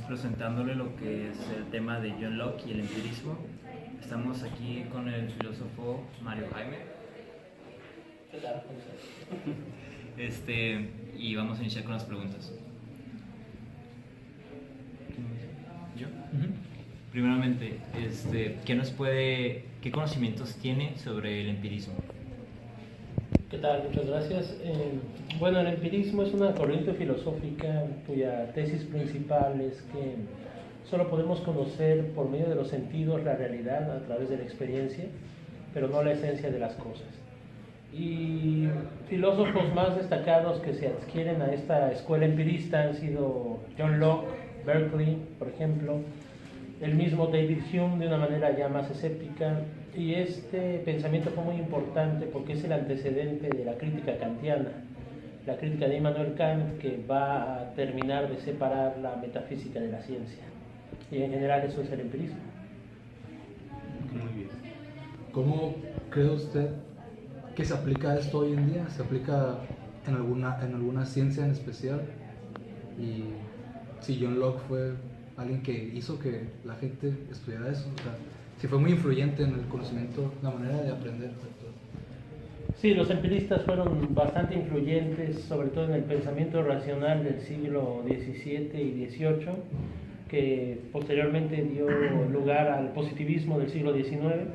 presentándole lo que es el tema de John Locke y el empirismo. Estamos aquí con el filósofo Mario Jaime. ¿Qué tal? Y vamos a iniciar con las preguntas. ¿Yo? Primeramente, ¿qué conocimientos tiene sobre el empirismo? ¿Qué tal? Muchas gracias. Bueno, el empirismo es una corriente filosófica cuya tesis principal es que solo podemos conocer por medio de los sentidos la realidad a través de la experiencia, pero no la esencia de las cosas. Y filósofos más destacados que se adscriben a esta escuela empirista han sido John Locke, Berkeley, por ejemplo, el mismo David Hume de una manera ya más escéptica, y este pensamiento fue muy importante porque es el antecedente de la crítica kantiana, la crítica de Immanuel Kant, que va a terminar de separar la metafísica de la ciencia, y en general eso es el empirismo. Muy bien. ¿Cómo cree usted que se aplica esto hoy en día? ¿Se aplica en alguna ciencia en especial? Y si John Locke fue alguien que hizo que la gente estudiara eso, o sea, si fue muy influyente en el conocimiento, la manera de aprender. Sí, los empiristas fueron bastante influyentes, sobre todo en el pensamiento racional del siglo XVII y XVIII, que posteriormente dio lugar al positivismo del siglo XIX.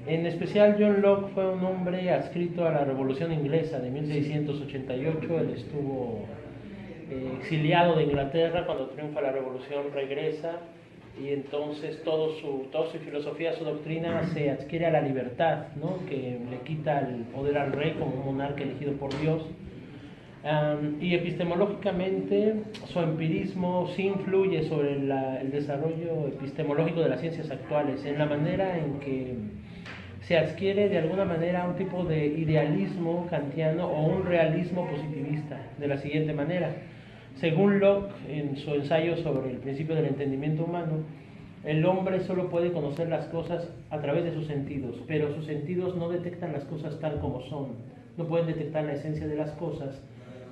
En especial, John Locke fue un hombre adscrito a la Revolución Inglesa de 1688. Él estuvo exiliado de Inglaterra. Cuando triunfa la Revolución regresa, y entonces toda su filosofía, su doctrina se adscribe a la libertad, ¿no? Que le quita el poder al rey como un monarca elegido por Dios. Y epistemológicamente su empirismo sí influye sobre el desarrollo epistemológico de las ciencias actuales, en la manera en que se adquiere de alguna manera un tipo de idealismo kantiano o un realismo positivista, de la siguiente manera. Según Locke, en su ensayo sobre el principio del entendimiento humano, el hombre solo puede conocer las cosas a través de sus sentidos, pero sus sentidos no detectan las cosas tal como son, no pueden detectar la esencia de las cosas,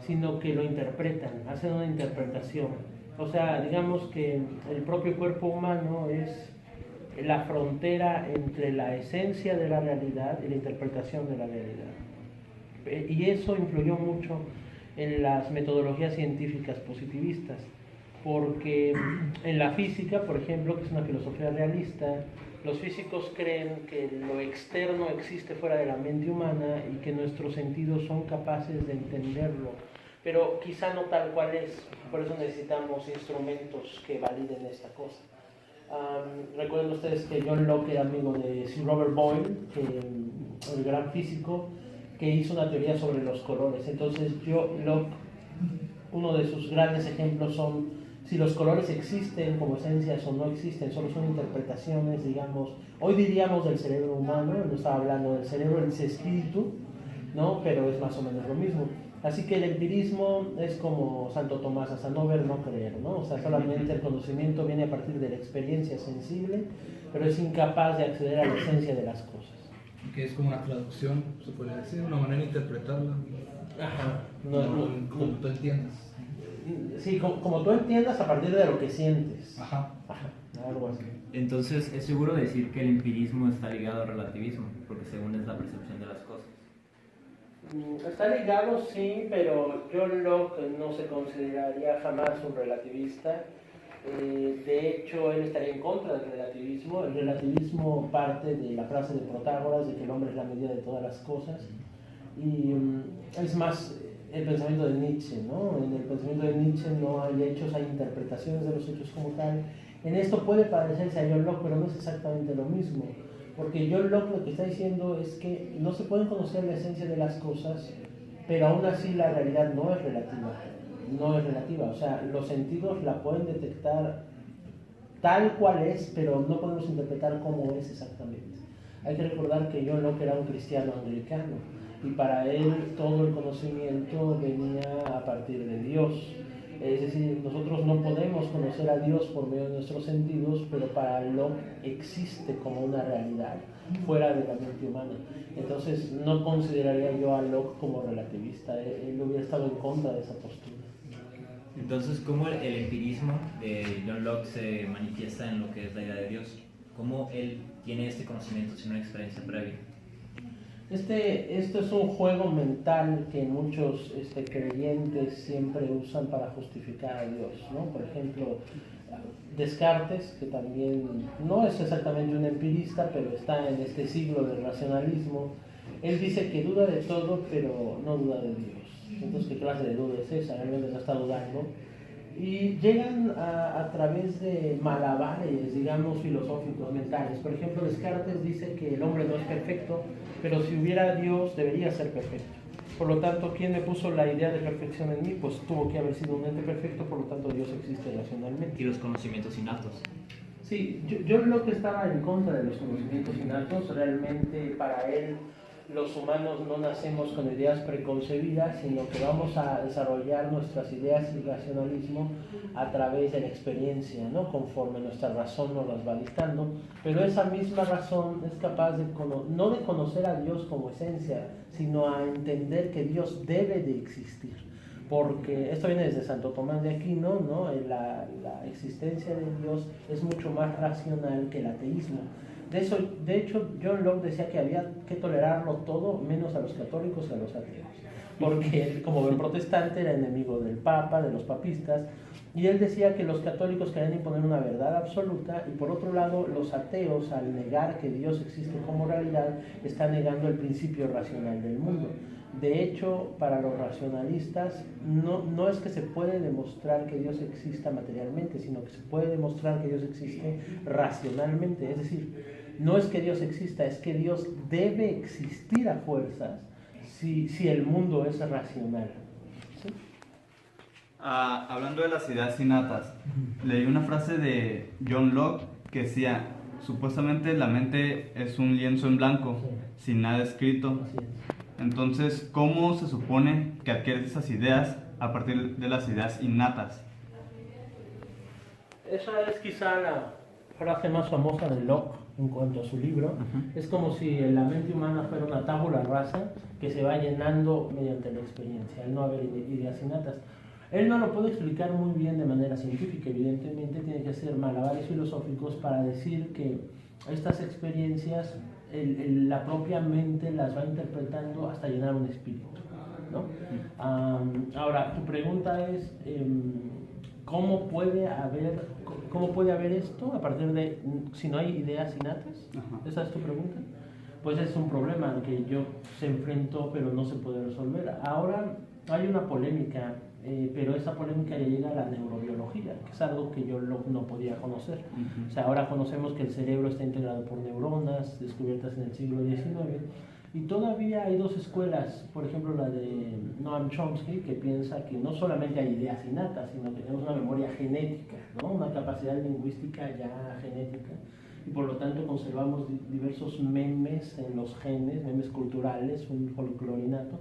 sino que lo interpretan, hacen una interpretación. O sea, digamos que el propio cuerpo humano es la frontera entre la esencia de la realidad y la interpretación de la realidad. Y eso influyó mucho en las metodologías científicas positivistas, porque en la física, por ejemplo, que es una filosofía realista, los físicos creen que lo externo existe fuera de la mente humana y que nuestros sentidos son capaces de entenderlo, pero quizá no tal cual es. Por eso necesitamos instrumentos que validen esta cosa. Recuerden ustedes que John Locke era amigo de Sir Robert Boyle, el gran físico, que hizo una teoría sobre los colores. Entonces Locke, uno de sus grandes ejemplos son si los colores existen como esencias o no existen, solo son interpretaciones, digamos, hoy diríamos del cerebro humano. No estaba hablando del cerebro, ese espíritu, ¿no? Pero es más o menos lo mismo. Así que el empirismo es como Santo Tomás, hasta no ver, no creer, ¿no? O sea, solamente el conocimiento viene a partir de la experiencia sensible, pero es incapaz de acceder a la esencia de las cosas. Que es como una traducción, se podría decir, una manera de interpretarla. Ajá. Como tú entiendas. Sí, como tú entiendas a partir de lo que sientes. Ajá. Algo así. Entonces, ¿es seguro decir que el empirismo está ligado al relativismo? Porque según es la percepción de las cosas. Está ligado, sí, pero John Locke no se consideraría jamás un relativista. De hecho, él estaría en contra del relativismo. El relativismo parte de la frase de Protágoras de que el hombre es la medida de todas las cosas. Y es más el pensamiento de Nietzsche, ¿no? En el pensamiento de Nietzsche no hay hechos, hay interpretaciones de los hechos como tal. En esto puede parecerse a John Locke, pero no es exactamente lo mismo. Porque John Locke lo que está diciendo es que no se puede conocer la esencia de las cosas, pero aún así la realidad no es relativa. No es relativa, o sea, los sentidos la pueden detectar tal cual es, pero no podemos interpretar cómo es exactamente. Hay que recordar que John Locke era un cristiano anglicano, y para él todo el conocimiento venía a partir de Dios. Es decir, nosotros no podemos conocer a Dios por medio de nuestros sentidos, pero para Locke existe como una realidad fuera de la mente humana. Entonces no consideraría yo a Locke como relativista. Él hubiera estado en contra de esa postura. Entonces, ¿cómo el empirismo de John Locke se manifiesta en lo que es la idea de Dios? ¿Cómo él tiene este conocimiento sin una experiencia previa? Esto es un juego mental que muchos creyentes siempre usan para justificar a Dios, ¿no? Por ejemplo, Descartes, que también no es exactamente un empirista, pero está en este siglo del racionalismo, él dice que duda de todo, pero no duda de Dios. Entonces, ¿qué clase de duda es esa? Realmente no está dudando. Y llegan a través de malabares, digamos, filosóficos, mentales. Por ejemplo, Descartes dice que el hombre no es perfecto, pero si hubiera Dios debería ser perfecto. Por lo tanto, ¿quién me puso la idea de perfección en mí? Pues tuvo que haber sido un ente perfecto, por lo tanto Dios existe racionalmente. Y los conocimientos innatos. Sí, yo lo que estaba en contra de los conocimientos innatos, realmente para él los humanos no nacemos con ideas preconcebidas, sino que vamos a desarrollar nuestras ideas y racionalismo a través de la experiencia, ¿no? Conforme nuestra razón nos las va dictando, pero esa misma razón es capaz de no de conocer a Dios como esencia, sino a entender que Dios debe de existir. Porque esto viene desde Santo Tomás de Aquino, ¿no? La existencia de Dios es mucho más racional que el ateísmo. De hecho, John Locke decía que había que tolerarlo todo, menos a los católicos y a los ateos. Porque él, como buen protestante, era enemigo del Papa, de los papistas, y él decía que los católicos querían imponer una verdad absoluta, y por otro lado, los ateos, al negar que Dios existe como realidad, están negando el principio racional del mundo. De hecho, para los racionalistas, no es que se puede demostrar que Dios exista materialmente, sino que se puede demostrar que Dios existe racionalmente. Es decir, no es que Dios exista, es que Dios debe existir a fuerzas si el mundo es racional. ¿Sí? Hablando de las ideas innatas, leí una frase de John Locke que decía, supuestamente la mente es un lienzo en blanco, sin nada escrito. Así es. Entonces, ¿cómo se supone que adquieres esas ideas a partir de las ideas innatas? Esa es quizá la frase más famosa de Locke en cuanto a su libro. Es como si la mente humana fuera una tabula rasa que se va llenando mediante la experiencia, al no haber ideas innatas. Él no lo puede explicar muy bien de manera científica, evidentemente tiene que hacer malabares filosóficos para decir que estas experiencias la propia mente las va interpretando hasta llenar un espíritu, ¿no? Ahora, tu pregunta es, ¿cómo puede haber esto a partir de, si no hay ideas innatas? ¿Esa es tu pregunta? Pues es un problema que yo se enfrentó pero no se puede resolver. Ahora hay una polémica, pero esa polémica ya llega a la neurobiología, que es algo que yo no podía conocer. O sea, ahora conocemos que el cerebro está integrado por neuronas descubiertas en el siglo XIX, y todavía hay dos escuelas, por ejemplo la de Noam Chomsky, que piensa que no solamente hay ideas innatas, sino que tenemos una memoria genética, ¿no? Una capacidad lingüística ya genética, y por lo tanto conservamos diversos memes en los genes, memes culturales, un folclore innato,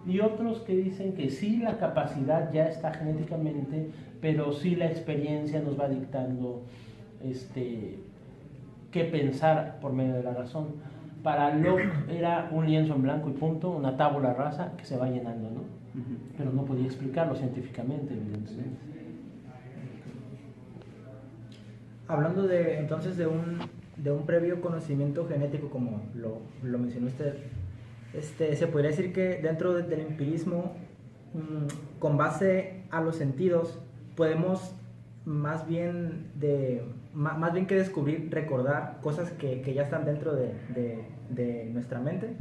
y otros que dicen que sí, la capacidad ya está genéticamente, pero sí la experiencia nos va dictando qué pensar por medio de la razón. Para Locke era un lienzo en blanco y punto, una tábula rasa que se va llenando, ¿no? Pero no podía explicarlo científicamente, evidentemente. Hablando entonces de un previo conocimiento genético, como lo mencionó usted, se podría decir que dentro del empirismo, con base a los sentidos, podemos más bien que descubrir, recordar cosas que ya están dentro de nuestra mente.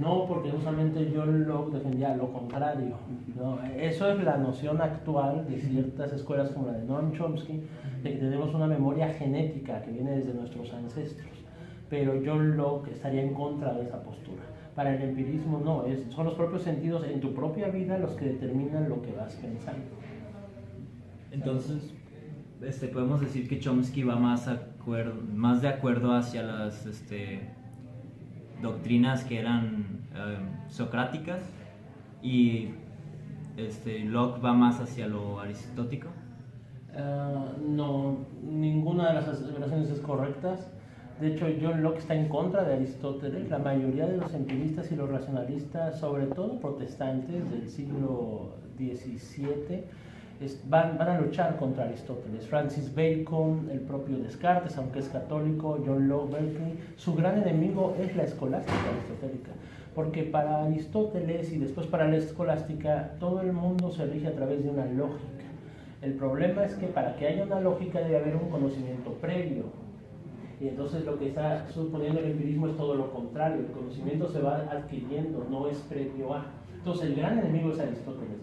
No, porque justamente John Locke defendía lo contrario, ¿no? Eso es la noción actual de ciertas escuelas como la de Noam Chomsky, de que tenemos una memoria genética que viene desde nuestros ancestros, pero John Locke estaría en contra de esa postura. Para el empirismo no, son los propios sentidos en tu propia vida los que determinan lo que vas pensando. Entonces, podemos decir que Chomsky va más de acuerdo hacia las doctrinas que eran socráticas, y Locke va más hacia lo aristotélico. No, ninguna de las aseveraciones es correcta. De hecho, John Locke está en contra de Aristóteles. La mayoría de los empiristas y los racionalistas, sobre todo protestantes del siglo XVII, van a luchar contra Aristóteles. Francis Bacon, el propio Descartes, aunque es católico, John Locke, Berkeley, su gran enemigo es la escolástica aristotélica, porque para Aristóteles y después para la escolástica todo el mundo se rige a través de una lógica. El problema es que para que haya una lógica debe haber un conocimiento previo, y entonces lo que está suponiendo el empirismo es todo lo contrario, el conocimiento se va adquiriendo, no es previo a. Entonces el gran enemigo es Aristóteles.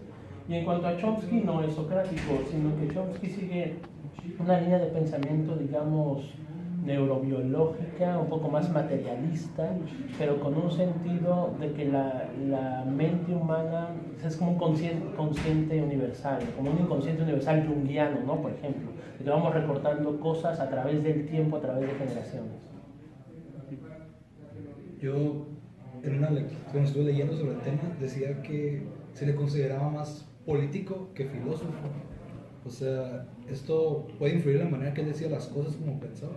Y en cuanto a Chomsky, no es socrático, sino que Chomsky sigue una línea de pensamiento, digamos, neurobiológica, un poco más materialista, pero con un sentido de que la mente humana es como un consciente universal, como un inconsciente universal junguiano, ¿no? Por ejemplo, que vamos recortando cosas a través del tiempo, a través de generaciones. Yo, en una lectura, cuando estuve leyendo sobre el tema, decía que se le consideraba más político que filósofo. O sea, ¿esto puede influir en la manera que él decía las cosas como pensaba?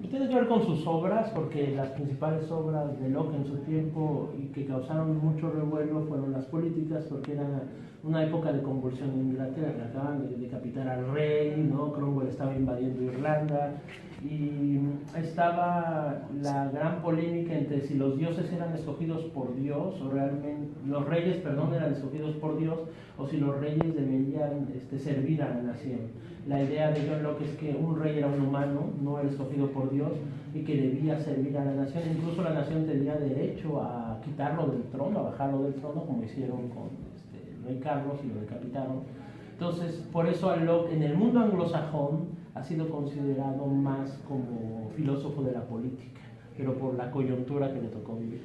Tiene que ver con sus obras, porque las principales obras de Locke en su tiempo y que causaron mucho revuelo fueron las políticas, porque era una época de convulsión en Inglaterra, acaban de decapitar al rey, ¿no? Cromwell estaba invadiendo Irlanda, y estaba la gran polémica entre si los dioses eran escogidos por Dios, o realmente, los reyes, perdón, eran escogidos por Dios, o si los reyes deberían servir a la nación. La idea de John Locke es que un rey era un humano, no era escogido por Dios, y que debía servir a la nación. Incluso la nación tenía derecho a quitarlo del trono, a bajarlo del trono, como hicieron con el rey Carlos y lo decapitaron. Entonces, por eso a Locke, en el mundo anglosajón, ha sido considerado más como filósofo de la política, pero por la coyuntura que le tocó vivir.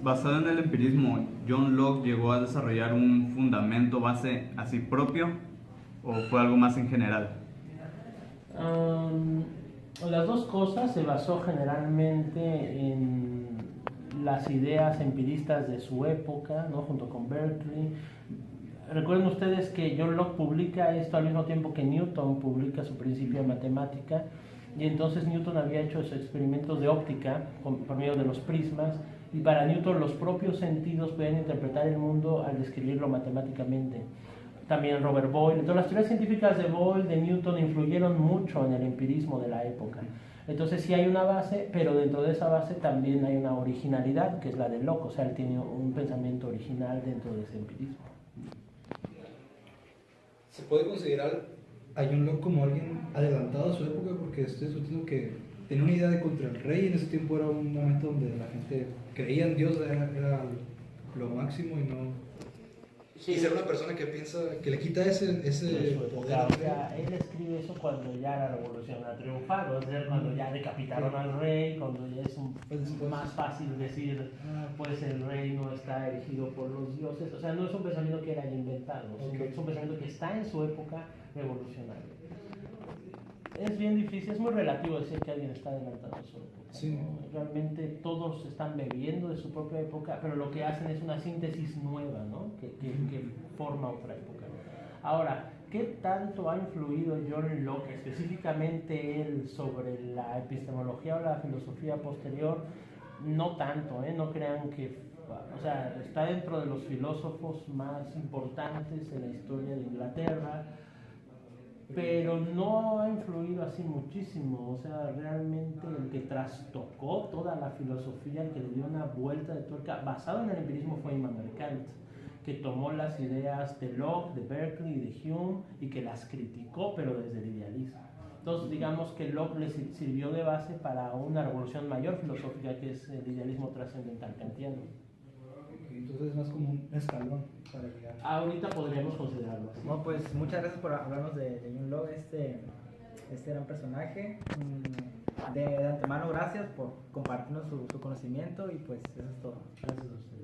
Basado en el empirismo, ¿John Locke llegó a desarrollar un fundamento base así propio o fue algo más en general? Las dos cosas. Se basó generalmente en las ideas empiristas de su época, ¿no? Junto con Berkeley. Recuerden ustedes que John Locke publica esto al mismo tiempo que Newton publica su principio de matemática, y entonces Newton había hecho sus experimentos de óptica por medio de los prismas, y para Newton los propios sentidos pueden interpretar el mundo al describirlo matemáticamente. También Robert Boyle. Entonces las teorías científicas de Boyle, de Newton, influyeron mucho en el empirismo de la época. Entonces sí hay una base, pero dentro de esa base también hay una originalidad, que es la de Locke, o sea, él tiene un pensamiento original dentro de ese empirismo. ¿Se puede considerar a John Locke como alguien adelantado a su época? Porque estoy discutiendo que tenía una idea de contra el rey, y en ese tiempo era un momento donde la gente creía en Dios, era lo máximo, y no... Sí. Y ser una persona que piensa, que le quita ese poder. O sea, él escribe eso cuando ya la revolución ha triunfado, es decir, cuando ya decapitaron al rey, cuando ya es más fácil decir, pues el rey no está erigido por los dioses. O sea, no es un pensamiento que él haya inventado, sino que es un pensamiento que está en su época revolucionaria. Es bien difícil, es muy relativo decir que alguien está adelantado a su época. Sí. ¿No? Realmente todos están bebiendo de su propia época, pero lo que hacen es una síntesis nueva, ¿no? que forma otra época. Ahora, ¿qué tanto ha influido John Locke, específicamente él, sobre la epistemología o la filosofía posterior? No tanto, no crean que... O sea, está dentro de los filósofos más importantes en la historia de Inglaterra, pero no ha influido así muchísimo. O sea, realmente el que trastocó toda la filosofía, el que le dio una vuelta de tuerca basado en el empirismo, fue Immanuel Kant, que tomó las ideas de Locke, de Berkeley y de Hume y que las criticó, pero desde el idealismo. Entonces, digamos que Locke le sirvió de base para una revolución mayor filosófica, que es el idealismo trascendental kantiano. Entonces es más como un escalón para llegar. Ahorita podríamos considerarlo así. Bueno, pues muchas gracias por hablarnos de John Locke, este gran personaje. De antemano, gracias por compartirnos su conocimiento, y pues eso es todo. Gracias a ustedes.